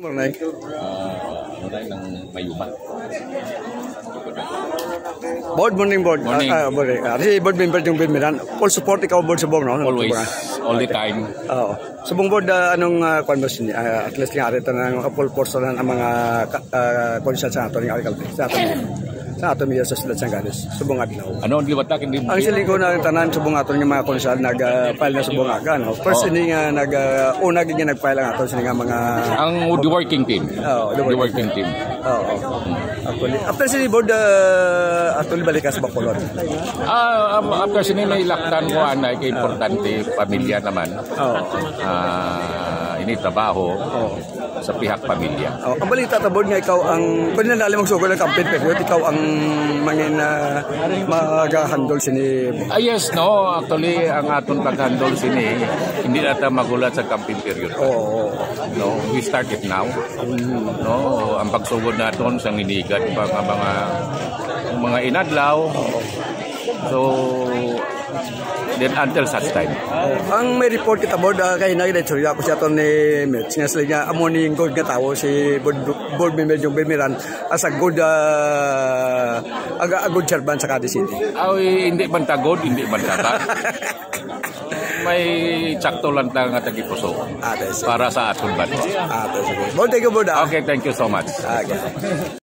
Morning. Morning ng Mayuma. Board, morning board. Morning. Kasi board member yung Bilmiran. Full support ikaw board subong, no? Always, all the time. Oo. Subong board, anong conversion niya? At least nga rito ng full force na ang mga konsyan sa ato ng alkalde. Sa ato miya sa Sulat Sangalis. Subong adlaw. Ano ang liwatak? Ang siling ko na tanan subong ato ng mga konsyan nag-file na subong aga. No? First, hindi nga una ganyan nag-file ang ato sa mga... Ang the working team. The working team. Oo. After si board, ato balik ka sa Bacolod. After sinila ilaktan ko, kay importante, pamilya naman. Ini trabaho sa pihak pamilya. Ang balita board nga ikaw ang pwede na nalimang sugol ng campaign period, ikaw ang mangin mag-handle sini. Yes, no. Actually, ang aton pag-handle sini, hindi natin magulat sa campaign period. No, we start it now. No, ang pagsugod naton sa inigat mga inadlaw. So, then until such time. Ang may report kita board kay na ginetsurya ko siya to ni Mitch nga sila nga amoning good nga tao si board member yung Bilmiran as a good good servant sa Cadiz City. Hindi man tagod, hindi man tata. May sakto lang nga tagipuso para sa aton banwa. Board, thank you board. Okay, thank you so much. Okay.